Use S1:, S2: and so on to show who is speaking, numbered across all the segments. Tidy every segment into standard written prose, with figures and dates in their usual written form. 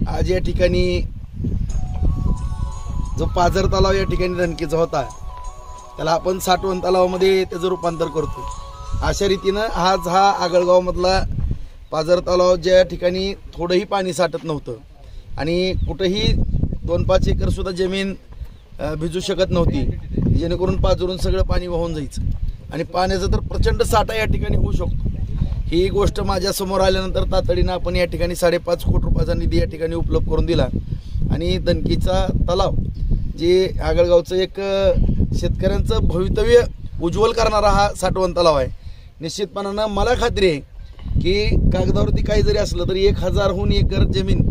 S1: आज या ठिकाणी जो पाझर तलाव या ठिकाणी रणकीचा होता त्याला आपण साठवण तलावामध्ये त्याचं रूपांतर करतो। अशा रीतीनं आज हा आगळगाव मधला पाझर तलाव ज्या ठिकाणी थोडंही पाणी साठत नव्हतं आणि कुठेही 2-5 एकर सुद्धा जमीन भिजू शकत नव्हती, जेणेकरून पाझरून सगळं पाणी वाहून जायचं आणि पाण्याचा तर प्रचंड साठा या ठिकाणी होऊ शकतो। ही गोष्ट माझ्या समोर आल्यानंतर तातडीनं आपण या ठिकाणी 5.5 कोटी रुपयाचा निधी या ठिकाणी उपलब्ध करून दिला आणि दणकीचा तलाव जे आगळगावचं एक शेतकऱ्यांचं भवितव्य उज्ज्वल करणारा हा साठवण तलाव आहे। निश्चितपणानं मला खात्री आहे की कागदावरती काही जरी असलं तरी 1000हून एकर जमीन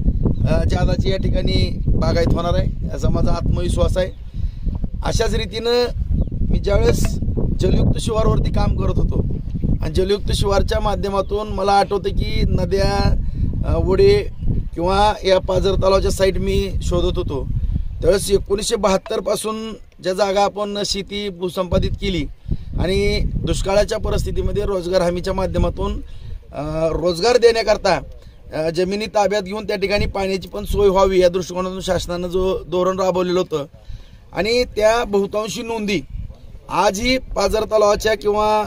S1: जादाची या ठिकाणी बागायत होणार आहे असा माझा आत्मविश्वास आहे। अशाच रीतीनं मी ज्यावेळेस जलयुक्त शिवारवरती काम करत होतो आणि जलयुक्त शिवारच्या माध्यमातून मला आठवतं की नद्या ओढे किंवा या पाझर तलावाच्या साईट मी शोधत होतो। त्यावेळेस 1972 पासून ज्या जागा आपण शेती भूसंपादित केली आणि दुष्काळाच्या परिस्थितीमध्ये रोजगार हमीच्या माध्यमातून रोजगार देण्याकरता जमिनी ताब्यात घेऊन त्या ठिकाणी पाण्याची पण सोय व्हावी या दृष्टिकोनातून शासनानं जो धोरण राबवलेलं होतं आणि त्या बहुतांशी नोंदी आजही पाझर तलावाच्या किंवा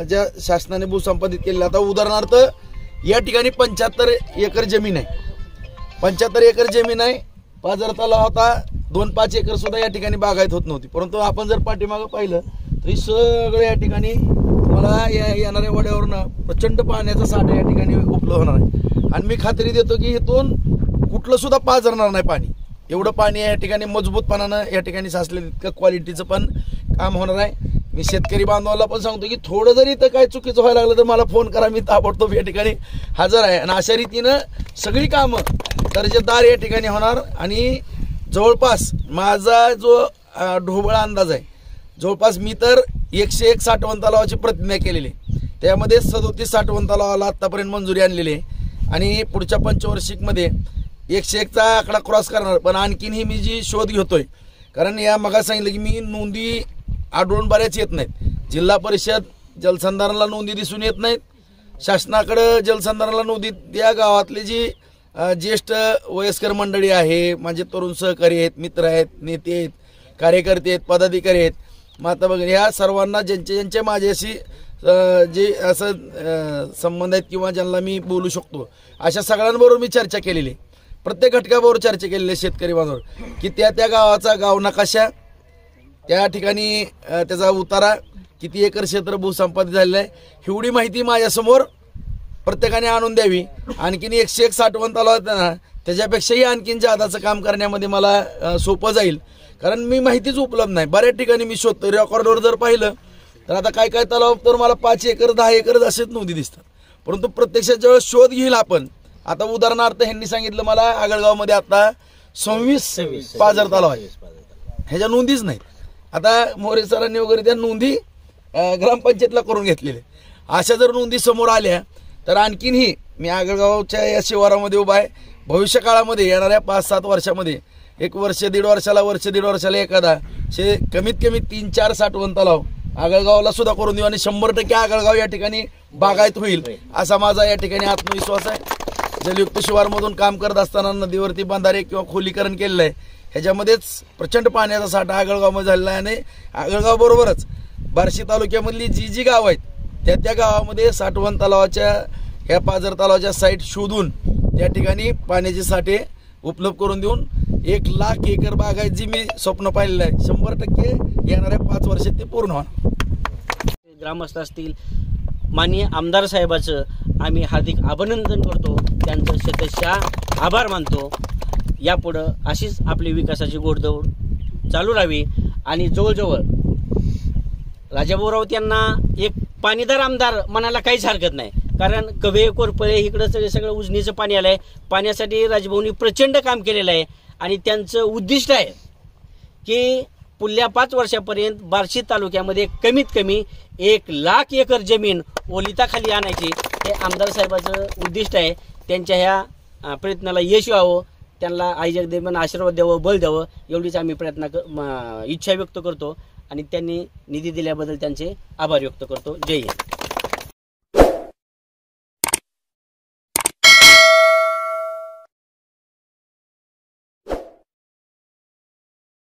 S1: ज्या शासनाने भूसंपादित केलेल्या, आता उदाहरणार्थ या ठिकाणी 75 एकर जमीन आहे, 75 एकर जमीन आहे। पाझर तलाव होता 2-5 एकर सुद्धा या ठिकाणी बागायत होत नव्हती, परंतु आपण जर पाठीमागं पाहिलं तरी सगळं या ठिकाणी मला येणाऱ्या वड्यावरनं प्रचंड पाण्याचा साठा या ठिकाणी उपलब्ध होणार आहे आणि मी खात्री देतो की इथून कुठलं सुद्धा पाझरणार नाही पाणी, एवढं पाणी या ठिकाणी मजबूतपणानं या ठिकाणी साचलेलं, इतकं क्वालिटीचं पण काम होणार आहे। मी शेतकरी बांधवाला पण सांगतो की थोडं जरी इथं काय चुकीचं व्हायला लागलं तर मला फोन करा, मी ताबडतोब या ठिकाणी हजर आहे आणि अशा रीतीनं सगळी कामं दर्जेदार या ठिकाणी होणार आणि जवळपास माझा जो ढोबळ अंदाज आहे, जवळपास मी तर 101 साठवण तलावाची प्रतिज्ञा केलेली, त्यामध्ये 37 साठवण तलावाला आतापर्यंत मंजुरी आणलेली आहे आणि पुढच्या पंचवार्षिकमध्ये 101चा आकडा क्रॉस करणार। पण आणखीनही मी जी शोध घेतोय, कारण या मगा सांगितलं की मी नोंदी आढळून बऱ्याच येत नाहीत, जिल्हा परिषद जलसंधारणाला नोंदी दिसून येत नाहीत, शासनाकडे जलसंधारणाला नोंदी त्या गावातले जी ज्येष्ठ वयस्कर मंडळी आहे, माझे तरुण सहकारी आहेत, मित्र आहेत, नेते आहेत, कार्यकर्ते आहेत, पदाधिकारी आहेत, माता भगिनी, ह्या सर्वांना ज्यांचे माझ्याशी जे असं संबंध आहेत किंवा ज्यांना मी बोलू शकतो अशा सगळ्यांबरोबर मी चर्चा केलेली, प्रत्येक घटकाबरोबर चर्चा केलेली आहे शेतकरी बांधव की त्या गावाचा गाव नकाशा, त्या ठिकाणी त्याचा उतारा, किती एकर क्षेत्र भूसंपादित झालेलं आहे, एवढी माहिती माझ्यासमोर प्रत्येकाने आणून द्यावी। आणखीन 101 साठवण तलाव ना त्याच्यापेक्षाही आणखीन जादाचं काम करण्यामध्ये मला सोपं जाईल, कारण मी माहितीच उपलब्ध नाही। बऱ्याच ठिकाणी मी शोधतो, रेकॉर्डवर जर पाहिलं तर आता काय तलाव तर मला 5 एकर 10 एकर असेच नोंदी दिसतात, परंतु प्रत्यक्षात जेव्हा शोध घेईल आपण, आता उदाहरणार्थ ह्यांनी सांगितलं मला आगळगावमध्ये आता 26 पाझर तलाव आहे, ह्याच्या नोंदीच नाहीत। आता मोरे सरांनी वगैरे त्या नोंदी ग्रामपंचायतला करून घेतलेल्या, अशा जर नोंदी समोर आल्या तर आणखीनही मी आगळगावच्या या शिवारामध्ये उभा आहे। भविष्य काळामध्ये येणाऱ्या 5-7 वर्षामध्ये 1 वर्ष 1.5 वर्षाला एखादा कमीत कमी 3-4 साठवण तलाव आगळगावला सुद्धा करून देऊ आणि 100% आगळगाव या ठिकाणी बागायत होईल असा माझा या ठिकाणी आत्मविश्वास आहे। जलयुक्त शिवारमधून काम करत असताना नदीवरती बांधारे किंवा खोलीकरण केलेलं आहे, ह्याच्यामध्येच प्रचंड पाण्याचा साठा आगळगावमध्ये झालेला आहे आणि आगळगाव बरोबरच बार्शी तालुक्यामधली जी गाव आहेत त्या गावामध्ये साठवण तलावाच्या ह्या पाझर तलावाच्या साईट शोधून त्या ठिकाणी पाण्याचे साठे उपलब्ध करून देऊन 1 लाख एकर बागायत जी मी स्वप्न पाहिलेलं आहे 100% येणाऱ्या 5 वर्षात ते पूर्ण होणार।
S2: ग्रामस्थ असतील, माननीय आमदार साहेबाचं आम्ही हार्दिक अभिनंदन करतो, त्यांचं शतशः आभार मानतो। यापुढं अशीच आपली विकासाची घोडदौड चालू राहावी आणि जवळजवळ राजाभाऊ राऊत यांना एक पाणीदार आमदार म्हणायला काहीच हरकत नाही, कारण कव्हे कोरपळे इकडं सगळं उजनीचं पाणी आलंय. पाण्यासाठी राजभाऊनी प्रचंड काम केलेलं आहे आणि त्यांचं उद्दिष्ट आहे की पुढल्या 5 वर्षापर्यंत बार्शी तालुक्यामध्ये कमीत कमी 1,00,000 एकर जमीन ओलिताखाली आणायची हे आमदार साहेबाचं उद्दिष्ट आहे. त्यांच्या ह्या प्रयत्नाला यश यावं, त्यांना आई जगदंबेनं आशीर्वाद द्यावं, बळ द्यावं एवढीच आम्ही इच्छा व्यक्त करतो आणि त्यांनी निधी दिल्याबद्दल त्यांचे आभार व्यक्त करतो. जय हिंद.